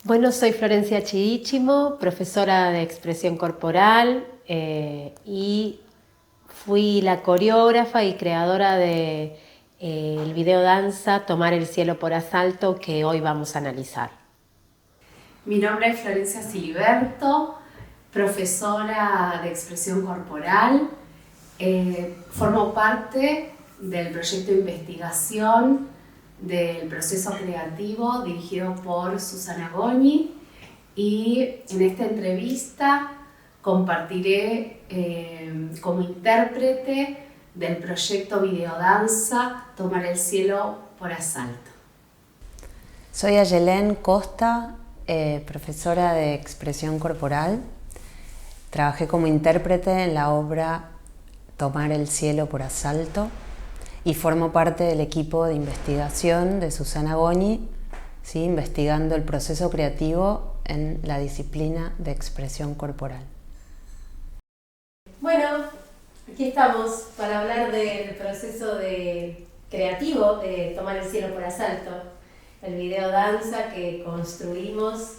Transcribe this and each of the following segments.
Bueno, soy Florencia Chidichimo, profesora de expresión corporal y fui la coreógrafa y creadora de el video danza Tomar el cielo por asalto que hoy vamos a analizar. Mi nombre es Florencia Siliberto, profesora de expresión corporal. Formo parte del proyecto de investigación del proceso creativo dirigido por Susana Goñi, y en esta entrevista compartiré como intérprete del proyecto Videodanza Tomar el cielo por asalto. Soy Ayelén Costa, profesora de expresión corporal. Trabajé como intérprete en la obra Tomar el cielo por asalto y formo parte del equipo de investigación de Susana Goñi, ¿sí? Investigando el proceso creativo en la disciplina de expresión corporal. Bueno, aquí estamos para hablar del proceso creativo de Tomar el cielo por asalto, el video danza que construimos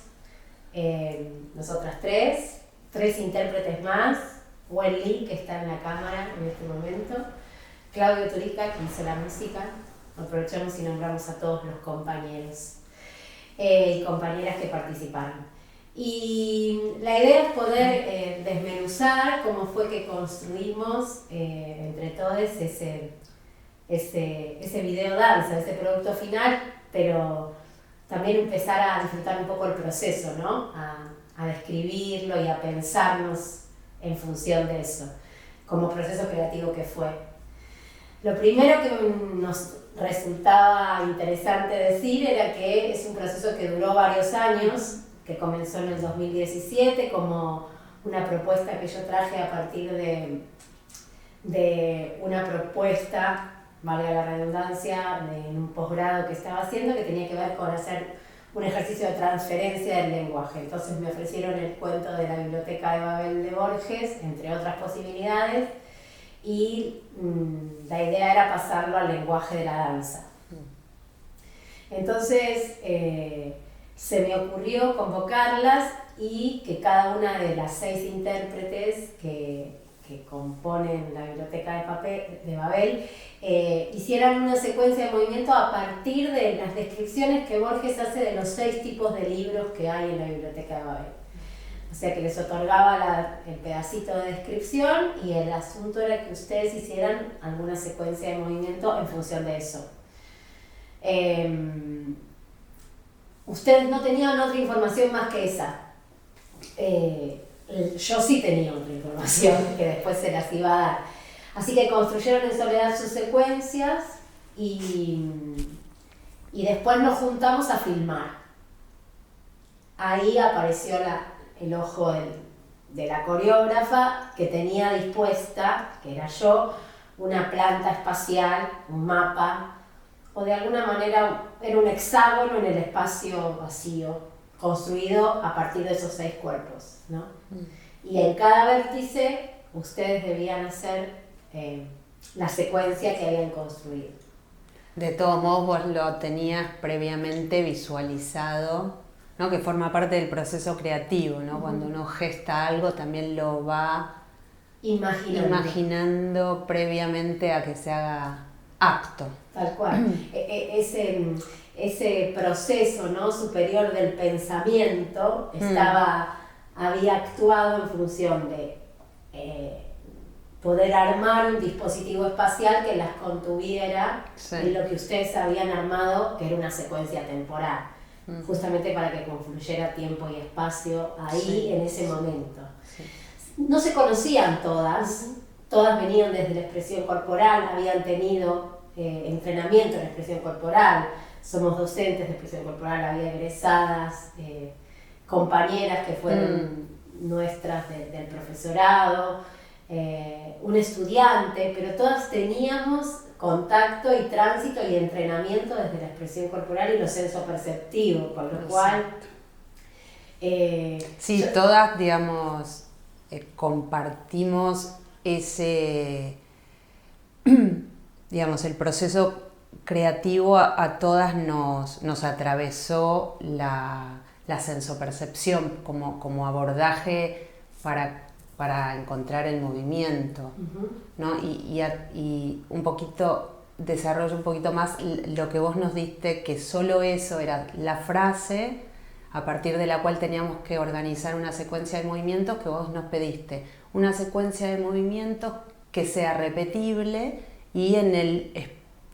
nosotras tres intérpretes más, Wenli, que está en la cámara en este momento, Claudio Turica, que hizo la música. Aprovechamos y nombramos a todos los compañeros y compañeras que participaron. Y la idea es poder desmenuzar cómo fue que construimos entre todos ese video danza, ese producto final, pero también empezar a disfrutar un poco el proceso, ¿no? A describirlo y a pensarnos en función de eso, como proceso creativo que fue. Lo primero que nos resultaba interesante decir era que es un proceso que duró varios años, que comenzó en el 2017 como una propuesta que yo traje a partir de una propuesta, valga la redundancia, en un posgrado que estaba haciendo, que tenía que ver con hacer un ejercicio de transferencia del lenguaje. Entonces me ofrecieron el cuento de la Biblioteca de Babel de Borges, entre otras posibilidades, y la idea era pasarlo al lenguaje de la danza. Entonces se me ocurrió convocarlas y que cada una de las 6 intérpretes que componen la Biblioteca de Babel hicieran una secuencia de movimiento a partir de las descripciones que Borges hace de los 6 tipos de libros que hay en la Biblioteca de Babel. O sea que les otorgaba el pedacito de descripción y el asunto era que ustedes hicieran alguna secuencia de movimiento en función de eso. Ustedes no tenían otra información más que esa. Yo sí tenía otra información que después se las iba a dar. Así que construyeron en soledad sus secuencias y después nos juntamos a filmar. Ahí apareció el ojo de la coreógrafa, que tenía dispuesta, que era yo, una planta espacial, un mapa, o de alguna manera era un hexágono en el espacio vacío, construido a partir de esos 6 cuerpos, ¿no? Y en cada vértice ustedes debían hacer la secuencia que habían construido. De todos modos, vos lo tenías previamente visualizado, ¿no? Que forma parte del proceso creativo, ¿no? Cuando uno gesta algo también lo va imaginando previamente a que se haga acto. Tal cual. Ese proceso, ¿no? superior del pensamiento había actuado en función de poder armar un dispositivo espacial que las contuviera en lo que ustedes habían armado, que era una secuencia temporal, justamente para que confluyera tiempo y espacio ahí en ese momento. No se conocían todas venían desde la expresión corporal, habían tenido entrenamiento en expresión corporal, somos docentes de expresión corporal, había egresadas, compañeras que fueron nuestras del profesorado, un estudiante, pero todas teníamos contacto y tránsito y entrenamiento desde la expresión corporal y lo sensoperceptivo, con lo cual... sí, todas, digamos, compartimos ese, digamos, el proceso creativo a todas nos atravesó la sensopercepción como abordaje para encontrar el movimiento, ¿no? Y un poquito, desarrollo un poquito más lo que vos nos diste, que solo eso era la frase a partir de la cual teníamos que organizar una secuencia de movimientos que vos nos pediste. Una secuencia de movimientos que sea repetible y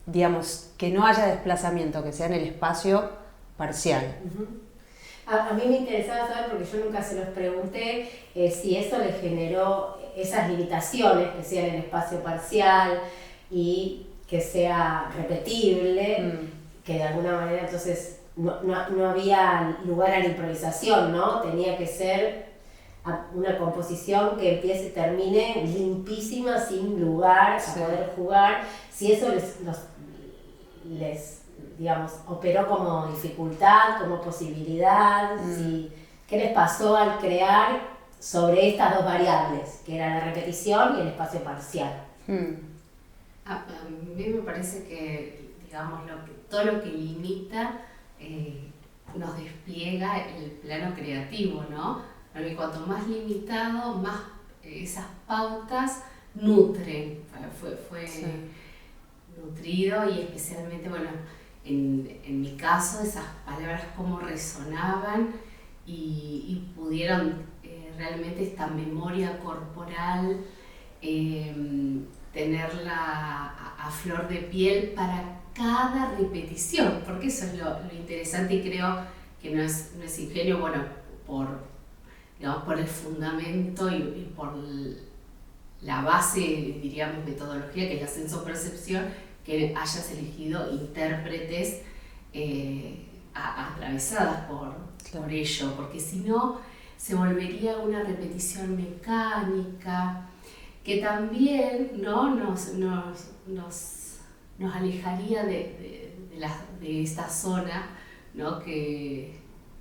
digamos, que no haya desplazamiento, que sea en el espacio parcial. A mí me interesaba saber, porque yo nunca se los pregunté, si eso les generó esas limitaciones, que sea en el espacio parcial y que sea repetible, que de alguna manera entonces no había lugar a la improvisación, ¿no? Tenía que ser una composición que empiece y termine limpísima, sin lugar a poder jugar. Si eso les digamos, operó como dificultad, como posibilidad, ¿qué les pasó al crear sobre estas dos variables, que era la repetición y el espacio parcial? A mí me parece que, digamos, todo lo que limita nos despliega el plano creativo, ¿no? Porque cuanto más limitado, más esas pautas nutren. Fue nutrido, y especialmente, bueno, en mi caso, esas palabras cómo resonaban y pudieron realmente esta memoria corporal tenerla a flor de piel para cada repetición, porque eso es lo interesante, y creo que no es ingenio, bueno, por el fundamento y por la base, diríamos, metodología, que es la sensopercepción, que hayas elegido intérpretes atravesadas por ello, porque si no se volvería una repetición mecánica que también, ¿no? nos alejaría de esta zona, ¿no? Que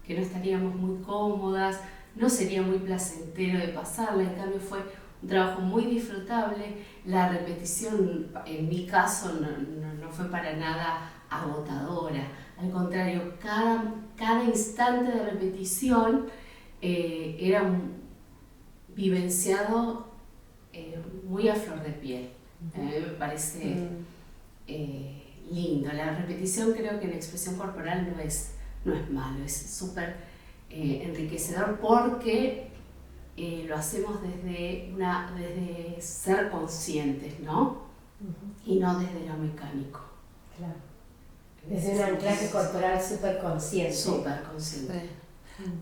no estaríamos muy cómodas, no sería muy placentero de pasarla. En cambio fue un trabajo muy disfrutable. La repetición, en mi caso, no fue para nada agotadora. Al contrario, cada instante de repetición era vivenciado muy a flor de piel. Me parece lindo. La repetición, creo que en expresión corporal no es malo, es súper enriquecedor, porque lo hacemos desde ser conscientes, ¿no? Y no desde lo mecánico. Claro. Desde un anclaje corporal súper consciente. Súper consciente.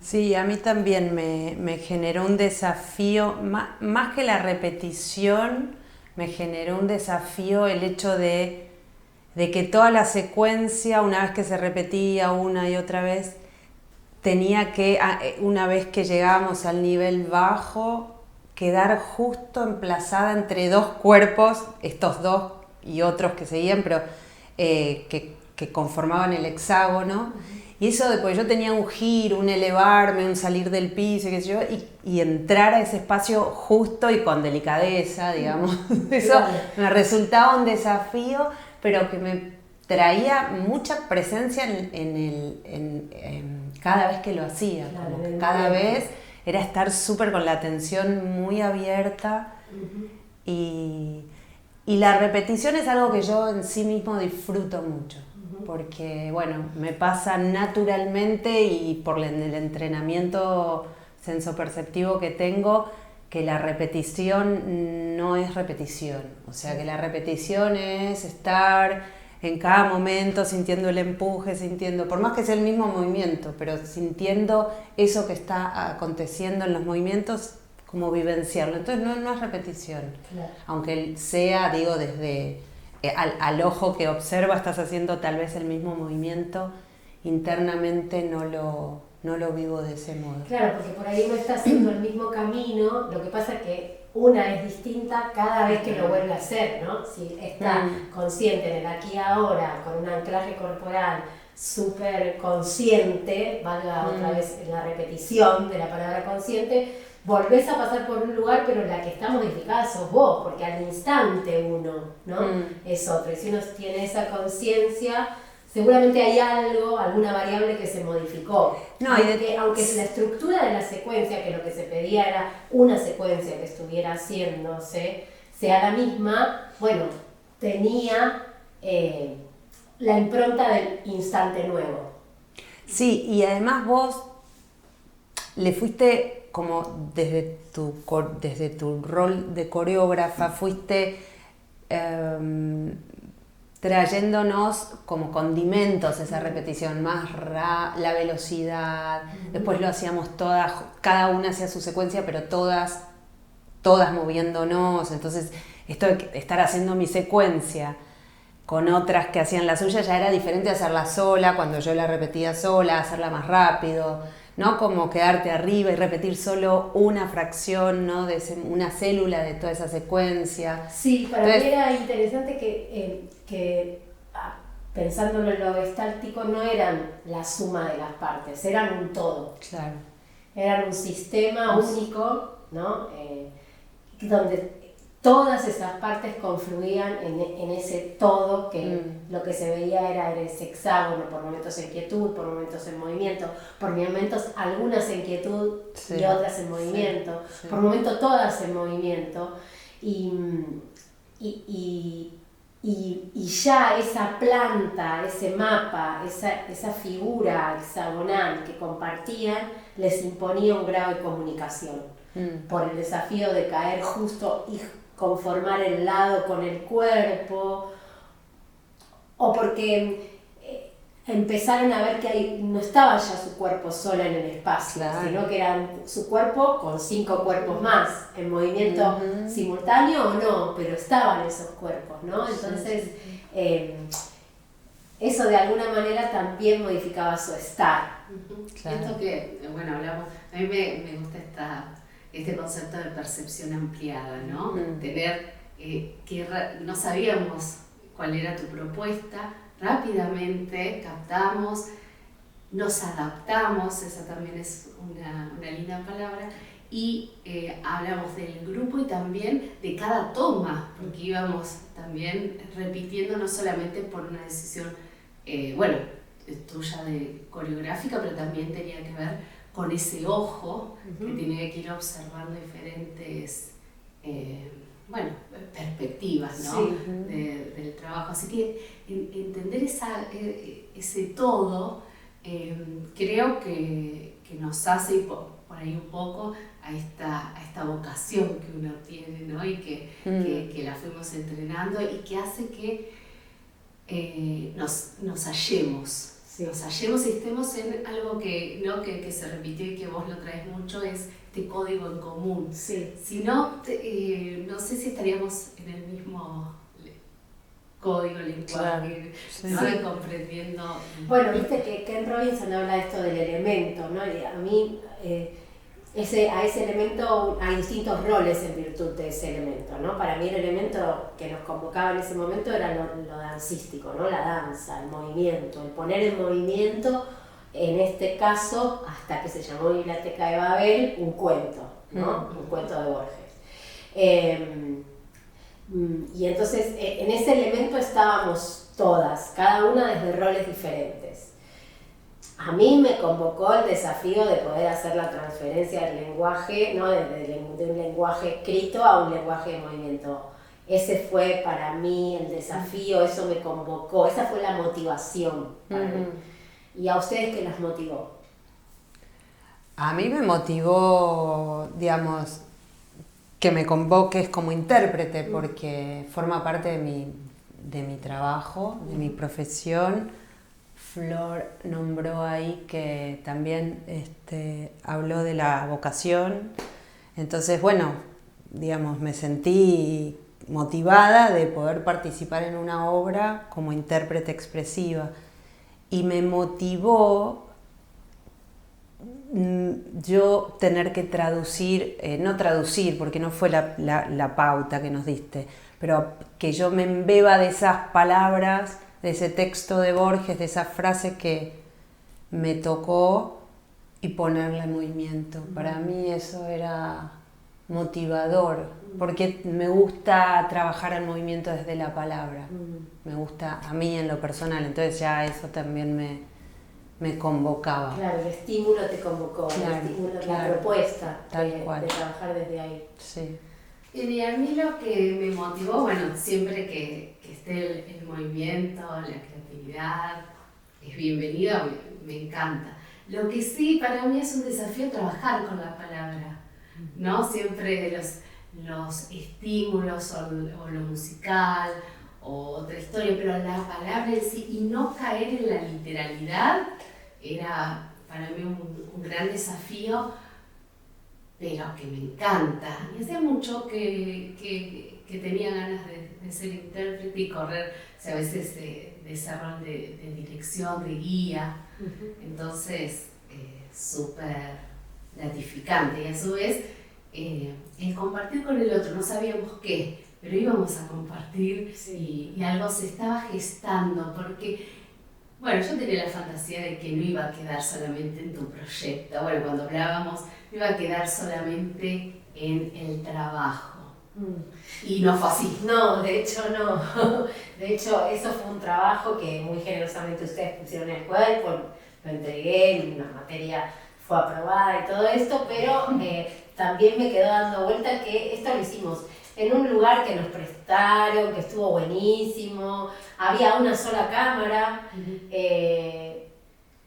Sí, a mí también me generó un desafío, más que la repetición, me generó un desafío el hecho de que toda la secuencia, una vez que se repetía una y otra vez, tenía que, una vez que llegábamos al nivel bajo, quedar justo emplazada entre dos cuerpos, estos dos y otros que seguían, pero que conformaban el hexágono. Y eso, porque yo tenía un giro, un elevarme, un salir del piso, qué sé yo, y entrar a ese espacio justo y con delicadeza, digamos. Eso me resultaba un desafío, pero que me traía mucha presencia en cada vez que lo hacía. Claro, como que cada vez era estar súper con la atención muy abierta. Y la repetición es algo que yo en sí mismo disfruto mucho. Porque, bueno, me pasa naturalmente, y por el entrenamiento sensoperceptivo que tengo, que la repetición no es repetición. O sea, que la repetición es estar en cada momento sintiendo el empuje, sintiendo, por más que sea el mismo movimiento, pero sintiendo eso que está aconteciendo en los movimientos, como vivenciarlo. Entonces no es repetición. Claro. Aunque sea, digo, desde al ojo que observa, estás haciendo tal vez el mismo movimiento, internamente no lo vivo de ese modo. Claro, porque por ahí uno está haciendo el mismo camino, lo que pasa es que una es distinta cada vez que lo vuelve a hacer, ¿no? Si está consciente en el aquí y ahora, con un anclaje corporal súper consciente, valga otra vez la repetición de la palabra consciente, volvés a pasar por un lugar, pero la que está modificada sos vos, porque al instante uno, ¿no? Es otro. Y si uno tiene esa conciencia, seguramente hay algo, alguna variable que se modificó. No, aunque la estructura de la secuencia, que lo que se pedía era una secuencia que estuviera haciéndose, sea la misma, bueno, tenía la impronta del instante nuevo. Sí, y además vos le fuiste como desde tu rol de coreógrafa, fuiste trayéndonos como condimentos esa repetición, más la velocidad, después lo hacíamos todas, cada una hacía su secuencia, pero todas moviéndonos, entonces esto de estar haciendo mi secuencia con otras que hacían la suya ya era diferente a hacerla sola, cuando yo la repetía sola, hacerla más rápido, ¿no? Como quedarte arriba y repetir solo una fracción, ¿no? Una célula de toda esa secuencia. Sí, para mí era interesante que pensándolo en lo gestáltico, no eran la suma de las partes, eran un todo. Claro. Eran un sistema único, ¿no? Donde todas esas partes confluían en ese todo, que lo que se veía era ese hexágono, por momentos en quietud, por momentos en movimiento, por momentos algunas en quietud y otras en movimiento, por momentos todas en movimiento, y ya esa planta, ese mapa, esa figura hexagonal que compartían les imponía un grado de comunicación por el desafío de caer justo y conformar el lado con el cuerpo, o porque empezaron a ver que no estaba ya su cuerpo solo en el espacio, sino que era su cuerpo con 5 cuerpos más, en movimiento simultáneo o no, pero estaban esos cuerpos, ¿no? Entonces, eso de alguna manera también modificaba su estar. Esto que, bueno, hablamos, a mí me gusta este concepto de percepción ampliada, ¿no? Tener que no sabíamos cuál era tu propuesta, rápidamente captamos, nos adaptamos, esa también es una linda palabra, y hablamos del grupo y también de cada toma, porque íbamos también repitiendo no solamente por una decisión, tuya de coreográfica, pero también tenía que ver con ese ojo que tenía que ir observando diferentes perspectivas, ¿no? Del trabajo. Así que entender ese todo creo que nos hace ir por ahí un poco a esta vocación que uno tiene, ¿no? Y que la fuimos entrenando y que hace que nos hallemos. Nos hallemos y estemos en algo que se repitió y que vos lo traes mucho, es este código en común. Si no, no sé si estaríamos en el mismo código, lenguaje, ¿no? Comprendiendo. Bueno, viste que Ken Robinson habla de esto del elemento, ¿no? Y a mí a ese elemento hay distintos roles en virtud de ese elemento, ¿no? Para mí el elemento que nos convocaba en ese momento era lo dancístico, ¿no? La danza, el movimiento, el poner en movimiento, en este caso, hasta que se llamó Biblioteca de Babel, un cuento, ¿no? Un cuento de Borges. Y entonces en ese elemento estábamos todas, cada una desde roles diferentes. A mí me convocó el desafío de poder hacer la transferencia del lenguaje, ¿no? de un lenguaje escrito a un lenguaje de movimiento. Ese fue para mí el desafío, eso me convocó, esa fue la motivación para mí. ¿Y a ustedes qué las motivó? A mí me motivó, digamos, que me convoques como intérprete, porque forma parte de mi trabajo, de mi profesión. Flor nombró ahí que también habló de la vocación. Entonces, bueno, digamos, me sentí motivada de poder participar en una obra como intérprete expresiva. Y me motivó yo tener que traducir, no traducir porque no fue la pauta que nos diste, pero que yo me embeba de esas palabras, de ese texto de Borges, de esa frase que me tocó y ponerla en movimiento. Para mí eso era motivador, porque me gusta trabajar el movimiento desde la palabra. Me gusta a mí en lo personal, entonces ya eso también me convocaba. Claro, el estímulo te convocó, Claro, el estímulo, claro. la propuesta Tal cual. de trabajar desde ahí. Sí. Y a mí lo que me motivó, bueno, siempre que esté el movimiento, la creatividad, es bienvenido, me encanta. Lo que sí para mí es un desafío trabajar con la palabra, ¿no? Siempre los estímulos o lo musical o otra historia, pero la palabra en sí y no caer en la literalidad era para mí un gran desafío, pero que me encanta. Y hacía mucho que tenía ganas de ser intérprete y correr, o sea, a veces de ese rol de dirección, de guía. Entonces, súper gratificante. Y a su vez, el compartir con el otro, no sabíamos qué, pero íbamos a compartir y algo se estaba gestando, porque bueno, yo tenía la fantasía de que no iba a quedar solamente en tu proyecto. Bueno, cuando hablábamos, no iba a quedar solamente en el trabajo. Y no fue así. No, de hecho no. De hecho, eso fue un trabajo que muy generosamente ustedes pusieron en el cuerpo, lo entregué, una materia fue aprobada y todo esto, pero también me quedó dando vuelta que esto lo hicimos en un lugar que nos prestaron, que estuvo buenísimo, había una sola cámara.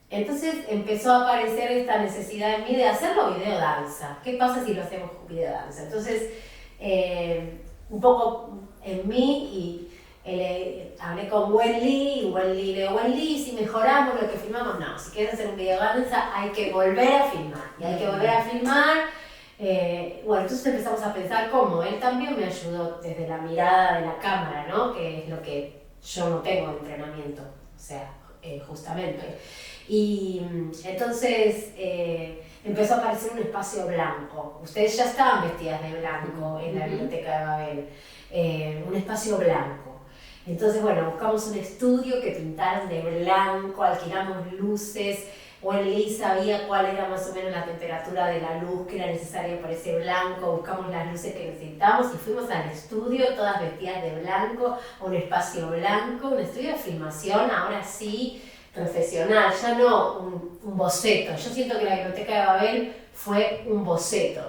Entonces empezó a aparecer esta necesidad en mí de hacerlo videodanza. ¿Qué pasa si lo hacemos videodanza? Entonces, un poco en mí hablé con Wenli, y Wenli le digo, Wenli, si mejoramos lo que filmamos, no, si quieres hacer un videodanza hay que volver a filmar, y hay que volver a filmar. Bueno, entonces empezamos a pensar cómo él también me ayudó desde la mirada de la cámara, ¿no? Que es lo que yo no tengo de entrenamiento, o sea, justamente. Y entonces empezó a aparecer un espacio blanco. Ustedes ya estaban vestidas de blanco en la Biblioteca de Babel, un espacio blanco. Entonces, bueno, buscamos un estudio que pintaron de blanco, alquilamos luces. Wenli sabía cuál era más o menos la temperatura de la luz que era necesaria para ese blanco, buscamos las luces que necesitábamos y fuimos al estudio todas vestidas de blanco, un espacio blanco, un estudio de filmación, ahora sí, profesional, ya no un boceto. Yo siento que la Biblioteca de Babel fue un boceto.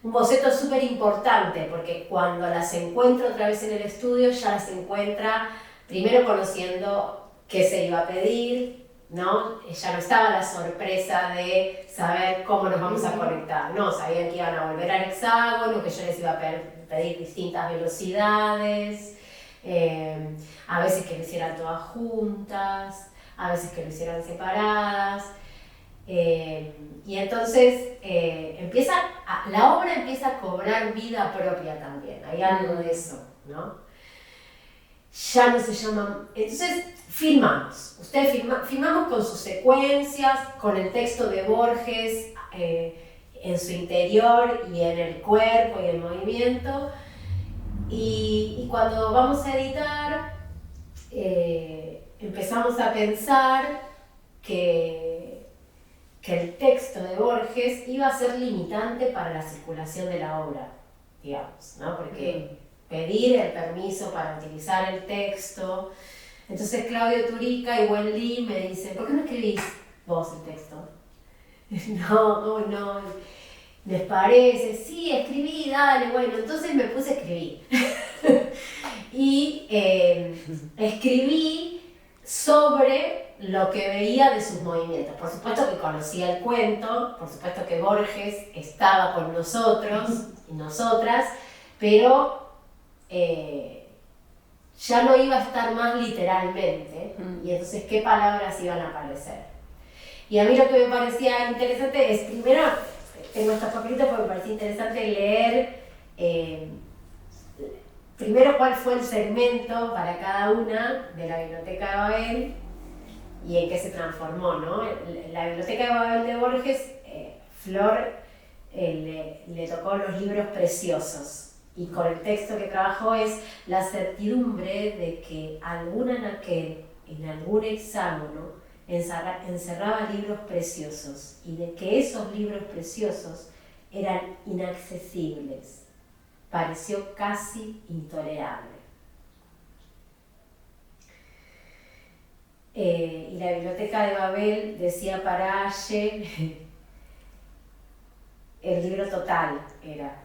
Un boceto súper importante porque cuando las encuentro otra vez en el estudio ya las encuentra primero conociendo qué se iba a pedir, ¿no? Ya no estaba la sorpresa de saber cómo nos vamos a conectar, no, sabían que iban a volver al hexágono, que yo les iba a pedir distintas velocidades, a veces que lo hicieran todas juntas, a veces que lo hicieran separadas, y entonces la obra empieza a cobrar vida propia también, hay algo de eso, ¿no? Ya no se llaman, entonces filmamos, ustedes filmamos con sus secuencias, con el texto de Borges en su interior y en el cuerpo y el movimiento, y cuando vamos a editar empezamos a pensar que el texto de Borges iba a ser limitante para la circulación de la obra, digamos, ¿no? Porque pedir el permiso para utilizar el texto. Entonces Claudio Turica y Wenli me dicen, ¿por qué no escribís vos el texto? No, ¿les parece? Sí, escribí, dale, bueno, entonces me puse a escribir. Y escribí sobre lo que veía de sus movimientos. Por supuesto que conocía el cuento, por supuesto que Borges estaba con nosotros y nosotras, pero ya no iba a estar más literalmente, y entonces qué palabras iban a aparecer. Y a mí lo que me parecía interesante es, primero, tengo estos papelitos porque me parecía interesante leer primero cuál fue el segmento para cada una de la Biblioteca de Babel y en qué se transformó, ¿no? La Biblioteca de Babel de Borges, Flor le tocó los libros preciosos. Y con el texto que trabajó es la certidumbre de que algún anaquel en algún hexágono encerraba libros preciosos y de que esos libros preciosos eran inaccesibles. Pareció casi intolerable. Y la biblioteca de Babel decía para Aye, el libro total era: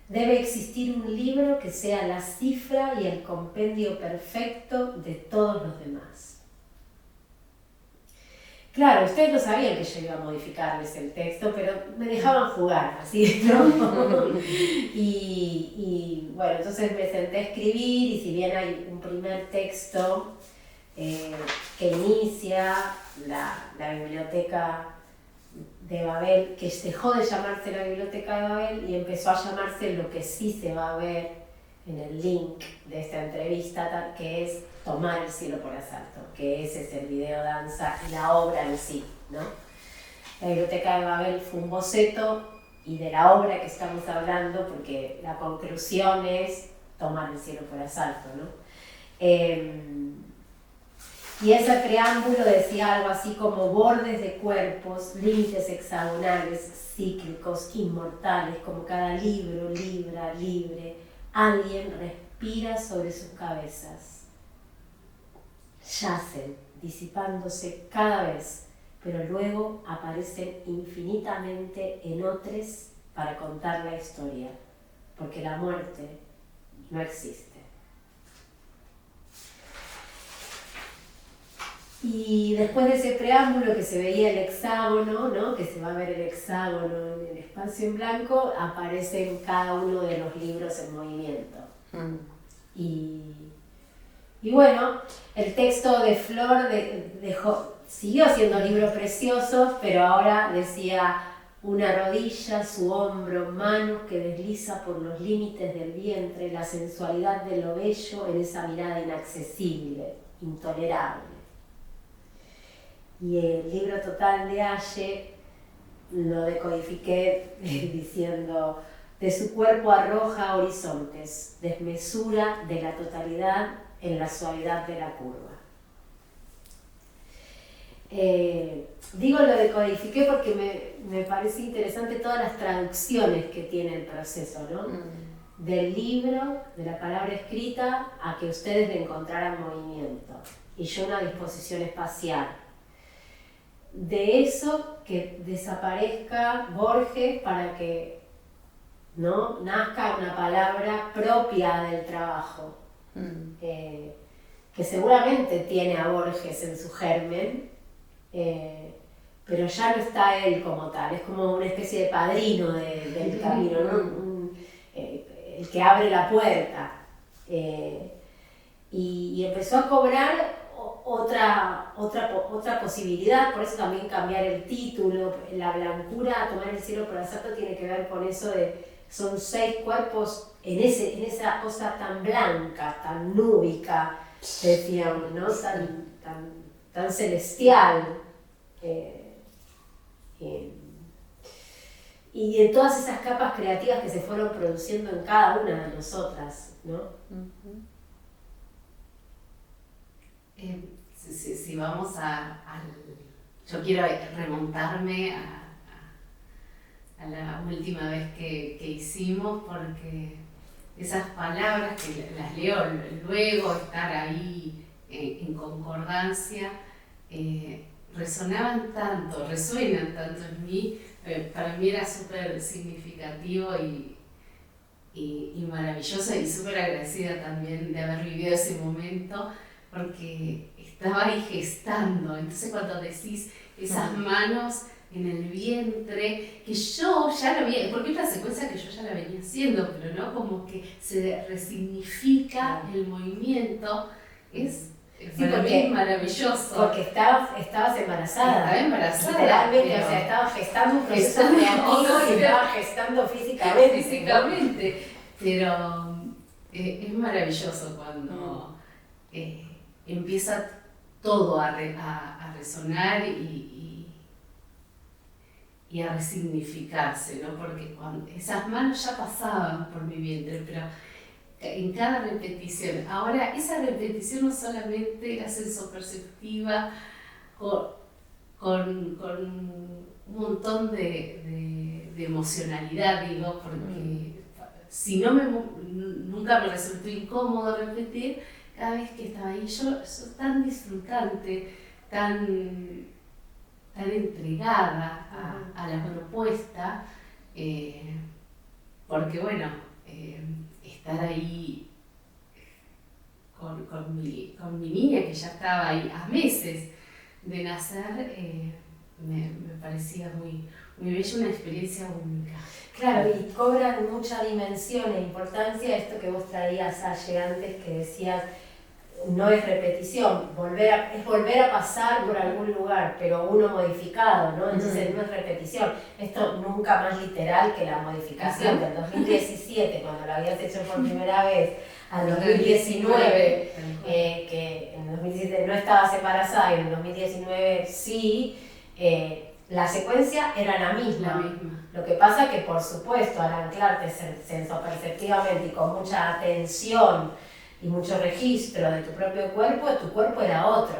debe existir un libro que sea la cifra y el compendio perfecto de todos los demás. Claro, ustedes no sabían que yo iba a modificarles el texto, pero me dejaban jugar, así, ¿no? Y bueno, entonces me senté a escribir, y si bien hay un primer texto que inicia la biblioteca de Babel, que dejó de llamarse la biblioteca de Babel y empezó a llamarse lo que sí se va a ver en el link de esta entrevista, que es Tomar el cielo por asalto, que ese es el video danza y la obra en sí, ¿no? La biblioteca de Babel fue un boceto, y de la obra que estamos hablando, porque la conclusión es Tomar el cielo por asalto, ¿no? Y ese preámbulo decía algo así como: bordes de cuerpos, límites hexagonales, cíclicos, inmortales, como cada libro, libra, libre, alguien respira sobre sus cabezas. Yacen, disipándose cada vez, pero luego aparecen infinitamente en otros para contar la historia, porque la muerte no existe. Y después de ese preámbulo, que se veía el hexágono, ¿no? Que se va a ver el hexágono en el espacio en blanco, aparecen cada uno de los libros en movimiento. Y bueno, el texto de Flor siguió siendo libro precioso, pero ahora decía: una rodilla, su hombro, mano que desliza por los límites del vientre, la sensualidad de lo bello en esa mirada inaccesible, intolerable. Y el libro total de Aye lo decodifiqué diciendo: de su cuerpo arroja horizontes, desmesura de la totalidad en la suavidad de la curva. Digo lo decodifiqué porque me parece interesante todas las traducciones que tiene el proceso, ¿no? Del libro, de la palabra escrita, a que ustedes le encontraran movimiento, y yo una disposición espacial. De eso que desaparezca Borges para que, ¿no?, nazca una palabra propia del trabajo, que seguramente tiene a Borges en su germen, pero ya no está él como tal, es como una especie de padrino del camino, ¿no? El que abre la puerta, y empezó a cobrar otra posibilidad. Por eso también cambiar el título, la blancura, Tomar el cielo por asalto, tiene que ver con eso de: son 6 cuerpos en esa cosa tan blanca, tan núbica, decíamos, ¿no? Tan celestial. Y en todas esas capas creativas que se fueron produciendo en cada una de nosotras, ¿no? Si vamos yo quiero remontarme a la última vez que hicimos, porque esas palabras que las leo luego, estar ahí en concordancia, resuenan tanto en mí. Para mí era súper significativo y maravilloso, y súper agradecida también de haber vivido ese momento, porque estaba ahí gestando. Entonces, cuando decís esas manos en el vientre, que yo ya lo vi, porque es una secuencia que yo ya la venía haciendo, pero no, como que se resignifica el movimiento, para mí es maravilloso. Porque estabas embarazada. Estaba embarazada. Literalmente, o sea, estaba gestando un proceso creativo y estaba gestando físicamente. Físicamente, pero es maravilloso cuando empieza todo a resonar y a resignificarse, ¿no? Porque cuando esas manos ya pasaban por mi vientre, pero en cada repetición. Ahora, esa repetición no solamente era sensoperceptiva con un montón de emocionalidad, digo, porque si no nunca me resultó incómodo repetir, cada vez que estaba ahí yo tan disfrutante, tan entregada a la propuesta, porque bueno, estar ahí con mi niña, que ya estaba ahí a meses de nacer, me parecía muy bella, una experiencia única. Claro, y cobra mucha dimensión e importancia esto que vos traías ayer antes, que decías, no es repetición, es volver a pasar por algún lugar, pero uno modificado, ¿no? Entonces no es repetición. Esto nunca más literal que la modificación del 2017, cuando lo habías hecho por primera vez, al 2019, que en el 2017 no estabas embarazada y en el 2019 sí, la secuencia era la misma. Lo que pasa es que, por supuesto, al anclarte sensoperceptivamente y con mucha atención y mucho registro de tu propio cuerpo, tu cuerpo era otro.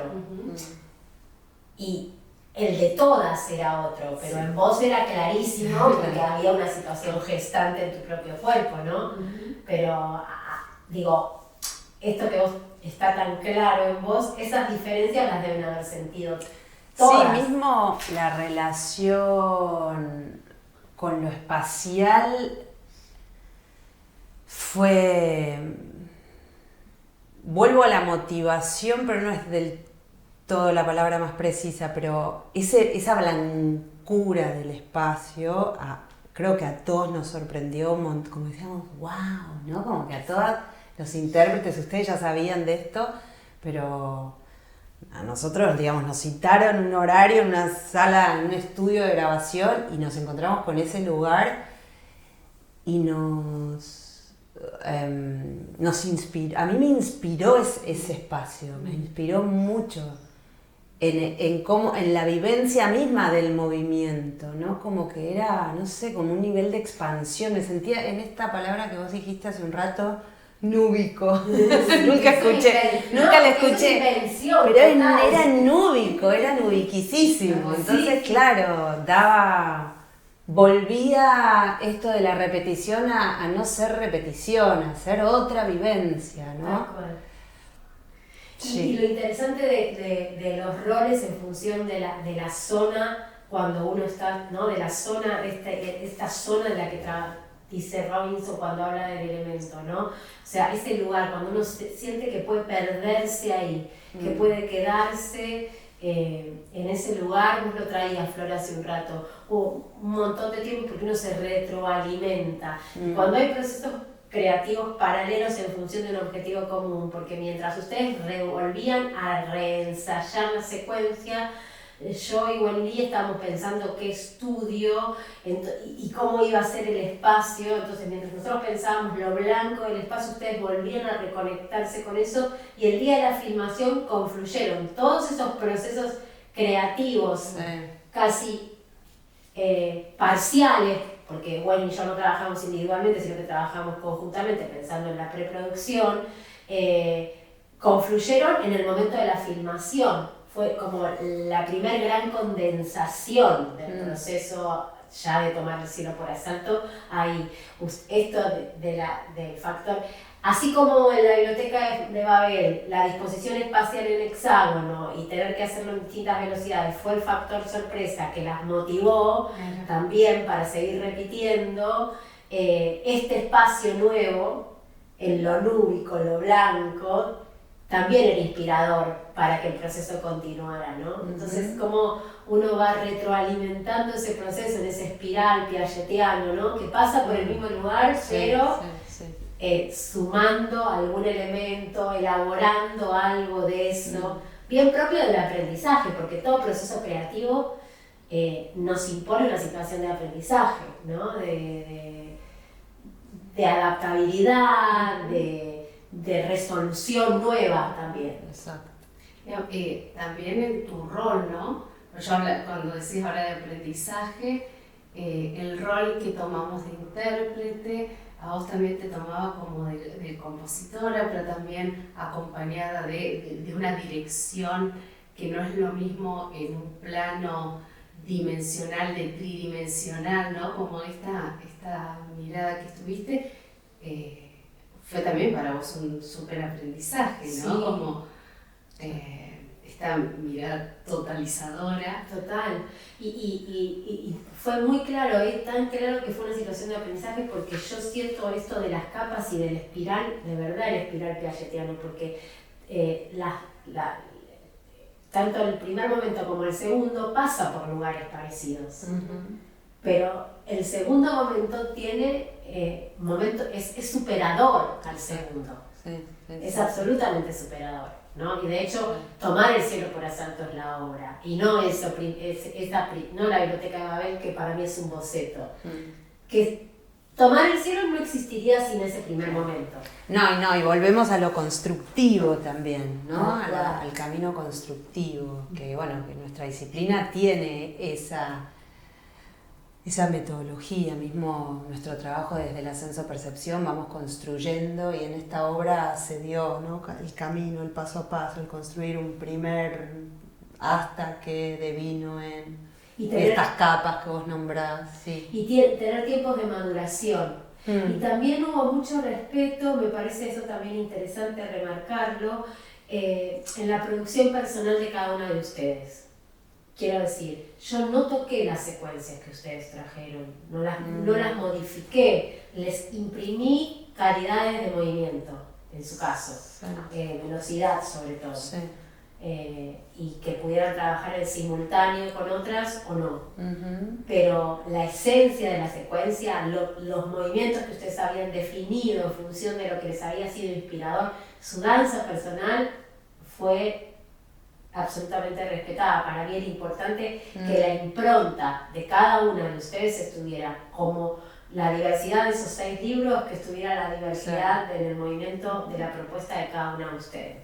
Y el de todas era otro, pero en vos era clarísimo porque había una situación gestante en tu propio cuerpo, ¿no? Pero, digo, esto que vos está tan claro en vos, esas diferencias las deben haber sentido todas. Sí, mismo la relación con lo espacial fue... Vuelvo a la motivación, pero no es del todo la palabra más precisa, pero esa blancura del espacio, creo que a todos nos sorprendió, como decíamos, wow, ¿no? Como que a todos los intérpretes, ustedes ya sabían de esto, pero a nosotros, digamos, nos citaron un horario en una sala, en un estudio de grabación, y nos encontramos con ese lugar y nos inspiró. A mí me inspiró ese espacio, me inspiró mucho en la vivencia misma del movimiento, ¿no? Como que era, no sé, como un nivel de expansión. Me sentía en esta palabra que vos dijiste hace un rato, núbico. Nunca la escuché, pero era núbico, era nubiquicísimo. Entonces, claro, volvía esto de la repetición a no ser repetición, a ser otra vivencia, ¿no? Sí. Y lo interesante de los roles en función de la zona, cuando uno está, ¿no? De la zona, esta zona en la que dice Robinson cuando habla del elemento, ¿no? O sea, ese lugar, cuando uno siente que puede perderse ahí, que puede quedarse en ese lugar. Vos lo traías, Flor, hace un rato, un montón de tiempo, porque uno se retroalimenta. Cuando hay procesos creativos paralelos en función de un objetivo común, porque mientras ustedes volvían a reensayar la secuencia, yo y Wendy estábamos pensando qué estudio y cómo iba a ser el espacio. Entonces, mientras nosotros pensábamos lo blanco del espacio, ustedes volvían a reconectarse con eso, y el día de la filmación confluyeron todos esos procesos creativos casi parciales, porque Wendy y yo no trabajamos individualmente, sino que trabajamos conjuntamente pensando en la preproducción, confluyeron en el momento de la filmación. Fue como la primer gran condensación del proceso ya de tomar el cielo por asalto. Ahí, esto del factor, así como en la biblioteca de Babel, la disposición espacial en hexágono y tener que hacerlo en distintas velocidades fue el factor sorpresa que las motivó también para seguir repitiendo. Este espacio nuevo, en lo núbico, lo blanco, también era inspirador para que el proceso continuara, ¿no? Entonces, como uno va retroalimentando ese proceso en esa espiral piagetiano, ¿no? Que pasa por el mismo lugar, pero sumando algún elemento, elaborando algo de eso, bien propio del aprendizaje, porque todo proceso creativo nos impone una situación de aprendizaje, ¿no? De adaptabilidad, de resolución nueva también. Exacto. También en tu rol, ¿no? Cuando decís ahora de aprendizaje, el rol que tomamos de intérprete, a vos también te tomaba como de compositora, pero también acompañada de una dirección que no es lo mismo en un plano dimensional de tridimensional, ¿no? Como esta mirada que tuviste, fue también para vos un súper aprendizaje, ¿no? Sí. Como esta mirada totalizadora. Total. Y fue muy claro, es tan claro que fue una situación de aprendizaje porque yo siento esto de las capas y del espiral, de verdad el espiral piagetiano, porque tanto el primer momento como el segundo pasa por lugares parecidos. Pero el segundo momento tiene es superador al segundo. Es absolutamente superador, ¿no? Y de hecho, Tomar el cielo por asalto es la obra, y no no la Biblioteca de Babel, que para mí es un boceto. Que Tomar el cielo no existiría sin ese primer momento. No, y volvemos a lo constructivo también, ¿no? Claro. Al camino constructivo, que bueno, que nuestra disciplina tiene esa metodología, mismo nuestro trabajo desde el ascenso-percepción, vamos construyendo, y en esta obra se dio, ¿no? El camino, el paso a paso, el construir un primer hasta que devino en estas capas que vos nombrás. Sí. Y tener tiempos de maduración. Y también hubo mucho respeto, me parece eso también interesante remarcarlo, en la producción personal de cada uno de ustedes. Quiero decir, yo no toqué las secuencias que ustedes trajeron, no las modifiqué, les imprimí calidades de movimiento, en su caso, velocidad sobre todo, y que pudieran trabajar en simultáneo con otras o no. Pero la esencia de la secuencia, los movimientos que ustedes habían definido en función de lo que les había sido inspirador, su danza personal fue absolutamente respetada. Para mí era importante que la impronta de cada una de ustedes estuviera como la diversidad de esos 6 libros, que estuviera la diversidad en el movimiento de la propuesta de cada una de ustedes.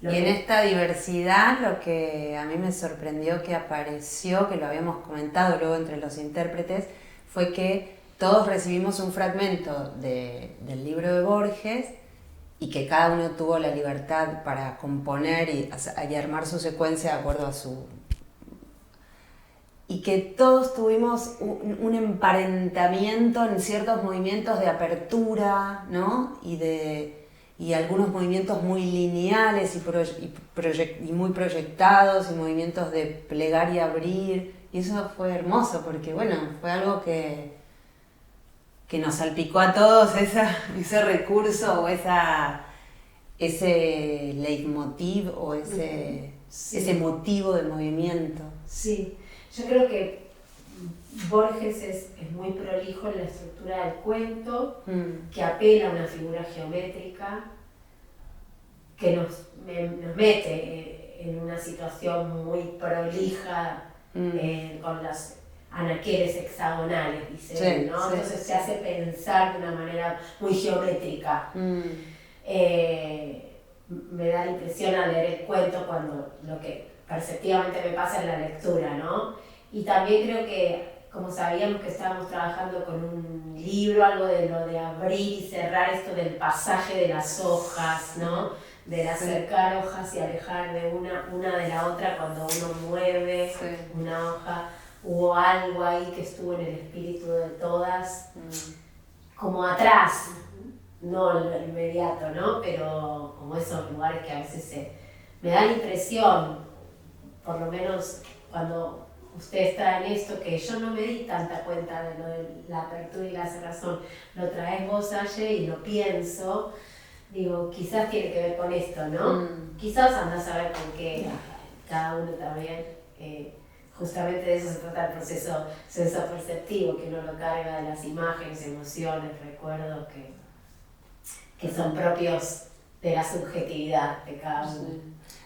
Y en esta diversidad, lo que a mí me sorprendió que apareció, que lo habíamos comentado luego entre los intérpretes, fue que todos recibimos un fragmento del libro de Borges, y que cada uno tuvo la libertad para componer y armar su secuencia de acuerdo a su... Y que todos tuvimos un emparentamiento en ciertos movimientos de apertura, ¿no? Y algunos movimientos muy lineales y muy proyectados, y movimientos de plegar y abrir. Y eso fue hermoso, porque bueno, fue algo que nos salpicó a todos ese recurso o ese leitmotiv o ese motivo de movimiento. Sí, yo creo que Borges es muy prolijo en la estructura del cuento, que apela a una figura geométrica, que nos mete en una situación muy prolija, con las anaqueles hexagonales, dice él, ¿no? Entonces se hace pensar de una manera muy geométrica. Me da la impresión al leer el cuento cuando lo que perceptivamente me pasa en la lectura, ¿no? Y también creo que, como sabíamos que estábamos trabajando con un libro, algo de lo de abrir y cerrar, esto del pasaje de las hojas, ¿no? Del acercar hojas y alejar de una de la otra cuando uno mueve una hoja. Hubo algo ahí que estuvo en el espíritu de todas, como atrás, no lo inmediato, ¿no? Pero como esos lugares que a veces me da la impresión, por lo menos cuando usted está en esto, que yo no me di tanta cuenta de lo de la apertura y la cerrazón, lo traes vos, Aye, y lo pienso, digo, quizás tiene que ver con esto, ¿no? Quizás andás a ver con qué, cada uno también. Justamente de eso se trata el proceso sensoperceptivo, que uno lo carga de las imágenes, emociones, recuerdos que son propios de la subjetividad de cada uno.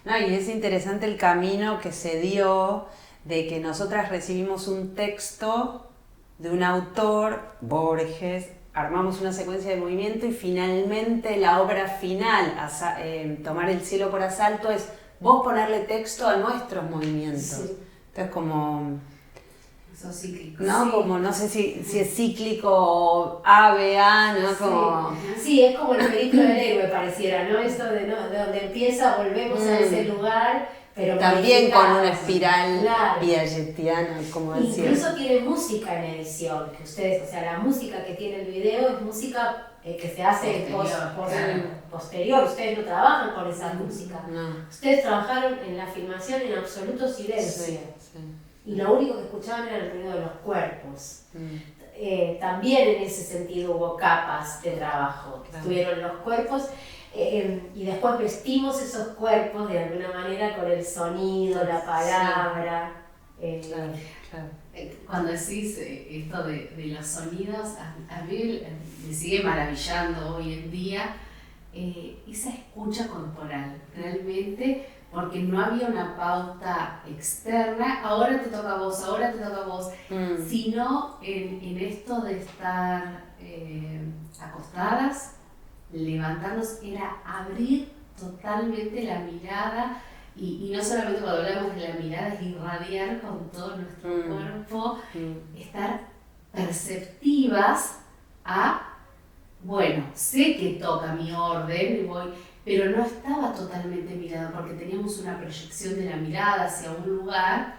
No, y es interesante el camino que se dio de que nosotras recibimos un texto de un autor, Borges, armamos una secuencia de movimiento y finalmente la obra final, Tomar el cielo por asalto, es vos ponerle texto a nuestros movimientos. Sí. Entonces como... Eso cíclico. ¿No? Sí. Como no sé si es cíclico o A, ¿no? Como... Sí, es como el periplo del héroe pareciera, ¿no? Esto de donde empieza, volvemos a ese lugar, pero también con una modificados. espiral Claro. piagetiana, como decía. Incluso tiene música en edición, que ustedes, o sea, la música que tiene el video es música que se hace posterior, ustedes no trabajan con esa música. No. Ustedes trabajaron en la filmación en absoluto silencio. Sí. Y lo único que escuchaban era el ruido de los cuerpos. También en ese sentido hubo capas de trabajo. Claro. Estuvieron los cuerpos y después vestimos esos cuerpos de alguna manera con el sonido, la palabra. Claro. Cuando decís esto de los sonidos, a mí me sigue maravillando hoy en día esa escucha corporal, realmente, porque no había una pauta externa, ahora te toca a vos, ahora te toca a vos, sino en esto de estar acostadas, levantarnos, era abrir totalmente la mirada. Y no solamente cuando hablamos de la mirada, es irradiar con todo nuestro cuerpo, estar perceptivas a, bueno, sé que toca mi orden y voy, pero no estaba totalmente mirada porque teníamos una proyección de la mirada hacia un lugar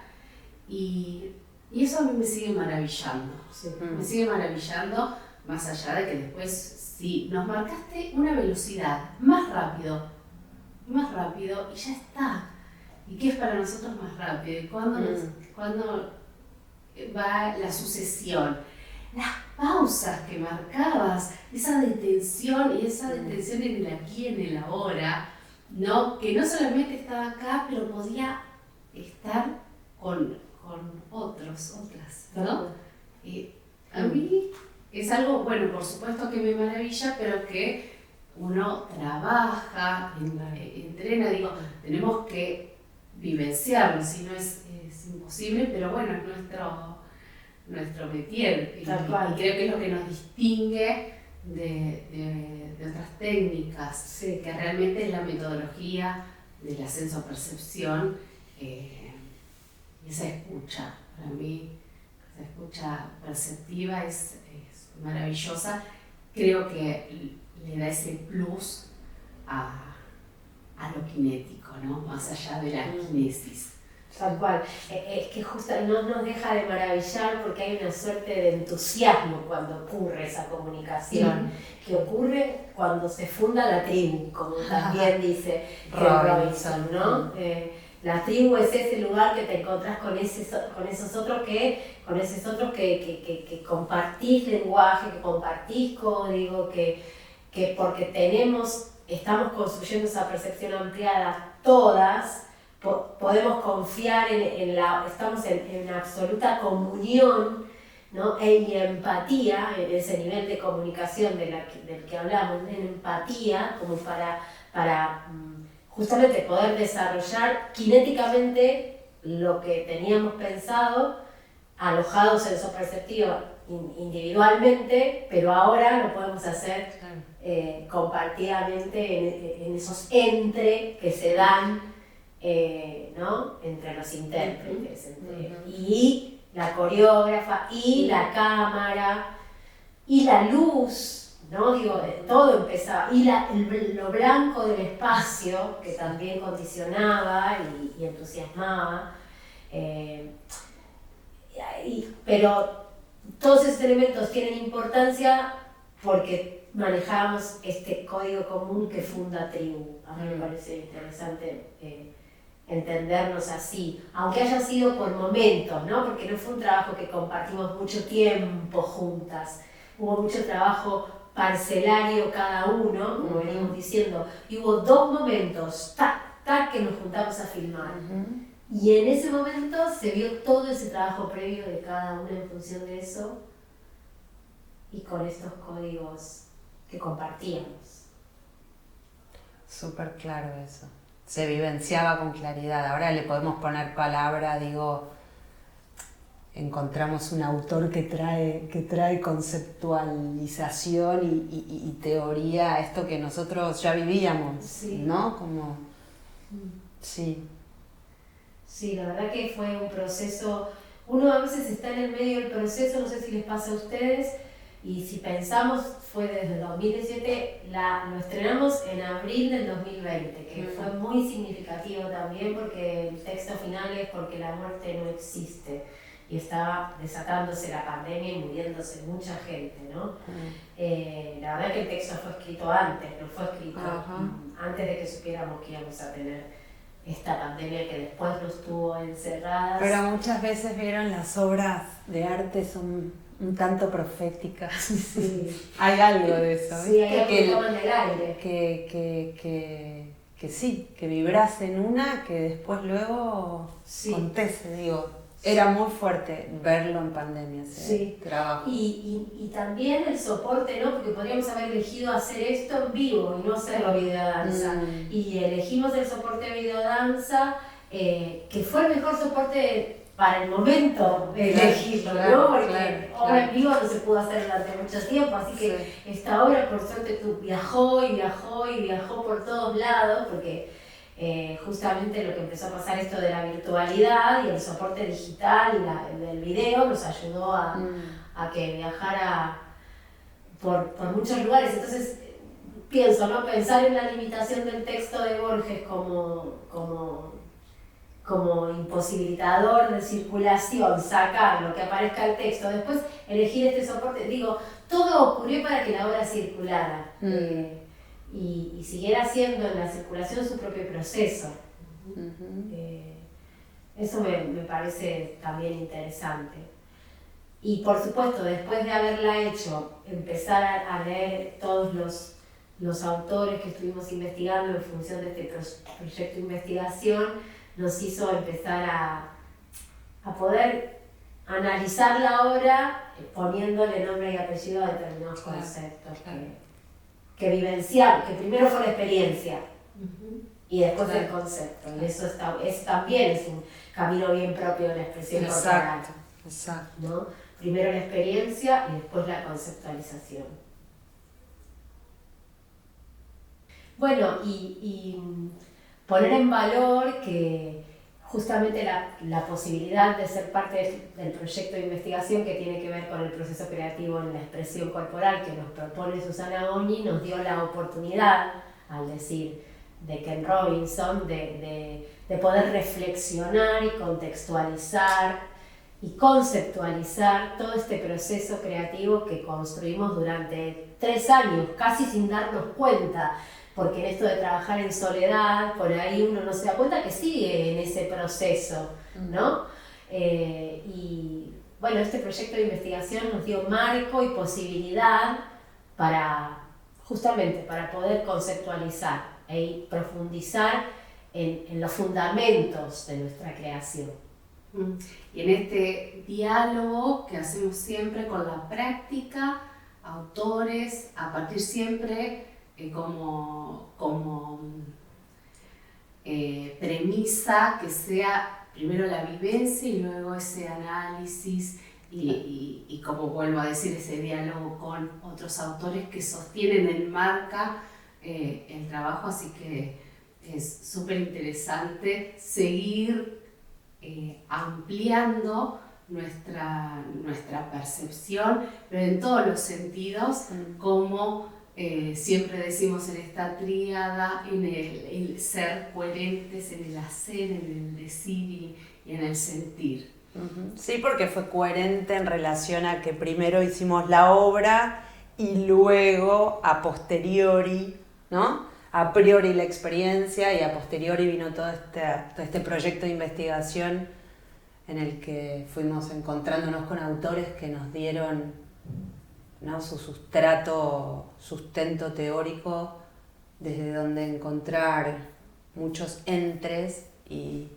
y eso a mí me sigue maravillando. Sí. Me sigue maravillando, más allá de que después, sí, nos marcaste una velocidad más rápido y ya está. ¿Y qué es para nosotros más rápido? ¿Y cuándo va la sucesión? Las pausas que marcabas, esa detención y esa detención en el aquí, en el ahora, ¿no? Que no solamente estaba acá, pero podía estar con otras, ¿no? A mí es algo, bueno, por supuesto que me maravilla, pero que uno trabaja, entrena, digo, tenemos que vivenciarlo, si no es imposible, pero bueno, es nuestro métier y creo que es lo que nos distingue de otras técnicas, que realmente es la metodología de la sensopercepción y esa escucha. Para mí, esa escucha perceptiva es maravillosa, creo que le da ese plus a lo kinético, ¿no? Más allá de la kinesis. Tal cual. Es que justo no nos deja de maravillar porque hay una suerte de entusiasmo cuando ocurre esa comunicación, que ocurre cuando se funda la tribu, como también dice Robinson, ¿no? La tribu es ese lugar que te encontrás con esos otros que compartís lenguaje, que compartís código, que porque estamos construyendo esa percepción ampliada todas, podemos confiar estamos en absoluta comunión, ¿no? Y empatía, en ese nivel de comunicación del que hablamos, en empatía, como para justamente poder desarrollar kinéticamente lo que teníamos pensado, alojados en su perspectiva individualmente, pero ahora lo podemos hacer compartidamente en esos que se dan, ¿no? Entre los intérpretes, y la coreógrafa, y la cámara, y la luz, ¿no? Digo, todo empezaba, y lo blanco del espacio, que también condicionaba y entusiasmaba, pero todos esos elementos tienen importancia porque manejamos este código común que funda tribu. A mí me parece interesante entendernos así, aunque haya sido por momentos, ¿no? Porque no fue un trabajo que compartimos mucho tiempo juntas, hubo mucho trabajo parcelario cada uno, como venimos diciendo, y hubo 2 momentos, que nos juntamos a filmar. Y en ese momento se vio todo ese trabajo previo de cada uno en función de eso y con estos códigos que compartíamos. Súper claro eso. Se vivenciaba con claridad. Ahora le podemos poner palabra, encontramos un autor que trae conceptualización y teoría, esto que nosotros ya vivíamos, ¿no? Sí. Sí, la verdad que fue un proceso, uno a veces está en el medio del proceso, no sé si les pasa a ustedes, Y si pensamos, fue desde el 2017, lo estrenamos en abril del 2020, que fue muy significativo también porque el texto final es porque la muerte no existe y estaba desatándose la pandemia y muriéndose mucha gente, ¿no? La verdad que el texto fue escrito antes, no fue escrito antes de que supiéramos que íbamos a tener esta pandemia que después nos tuvo encerradas. Pero muchas veces vieron las obras de arte son un tanto proféticas. Sí. Hay algo de eso. Sí, hay algo que toman del aire. Que sí, que vibras en una que después luego acontece, digo. Era muy fuerte verlo en pandemia, ese trabajo. Y también el soporte, ¿no? Porque podríamos haber elegido hacer esto en vivo y no hacerlo videodanza. Y elegimos el soporte videodanza, que fue el mejor soporte para el momento de elegirlo, ¿no? Porque obra en vivo no se pudo hacer durante mucho tiempo, así que esta obra, por suerte, viajó por todos lados, porque justamente lo que empezó a pasar esto de la virtualidad y el soporte digital y el video nos ayudó a que viajara por muchos lugares. Entonces pienso, ¿no? Pensar en la limitación del texto de Borges como imposibilitador de circulación, sacar lo que aparezca el texto, después elegir este soporte, digo, todo ocurrió para que la obra circulara. Y siguiera haciendo en la circulación su propio proceso. Eso me parece también interesante. Y por supuesto, después de haberla hecho, empezar a leer todos los autores que estuvimos investigando en función de este proyecto de investigación, nos hizo empezar a poder analizar la obra poniéndole nombre y apellido a determinados conceptos que vivenciamos, que primero fue la experiencia y después el concepto. Y eso también es un camino bien propio de la expresión corporal. Exacto. ¿No? Primero la experiencia y después la conceptualización. Bueno, y poner en valor que justamente la posibilidad de ser parte del proyecto de investigación que tiene que ver con el proceso creativo en la expresión corporal que nos propone Susana Ogni nos dio la oportunidad, al decir de Ken Robinson, de poder reflexionar y contextualizar y conceptualizar todo este proceso creativo que construimos durante 3 años, casi sin darnos cuenta. Porque en esto de trabajar en soledad, por ahí uno no se da cuenta que sigue en ese proceso, ¿no? Y bueno, este proyecto de investigación nos dio marco y posibilidad justamente para poder conceptualizar y profundizar en los fundamentos de nuestra creación. Y en este diálogo que hacemos siempre con la práctica, autores, a partir siempre como premisa que sea primero la vivencia y luego ese análisis y como vuelvo a decir, ese diálogo con otros autores que sostienen, enmarca el trabajo, así que es súper interesante seguir ampliando nuestra percepción, pero en todos los sentidos, como siempre decimos en esta tríada, en el ser coherentes, en el hacer, en el decir y en el sentir. Sí, porque fue coherente en relación a que primero hicimos la obra y luego a posteriori, ¿no? A priori la experiencia y a posteriori vino todo este proyecto de investigación en el que fuimos encontrándonos con autores que nos dieron, ¿no?, su sustento teórico desde donde encontrar muchos entres y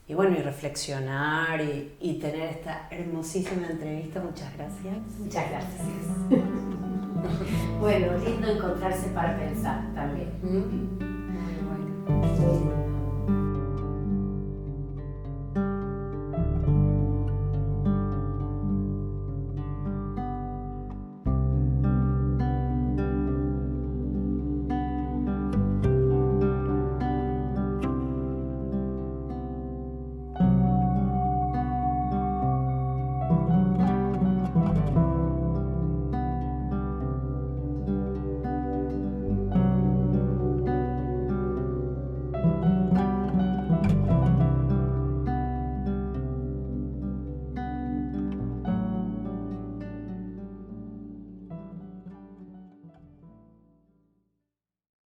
bueno, y reflexionar y tener esta hermosísima entrevista. Muchas gracias. Muchas gracias. Bueno, lindo encontrarse para pensar también.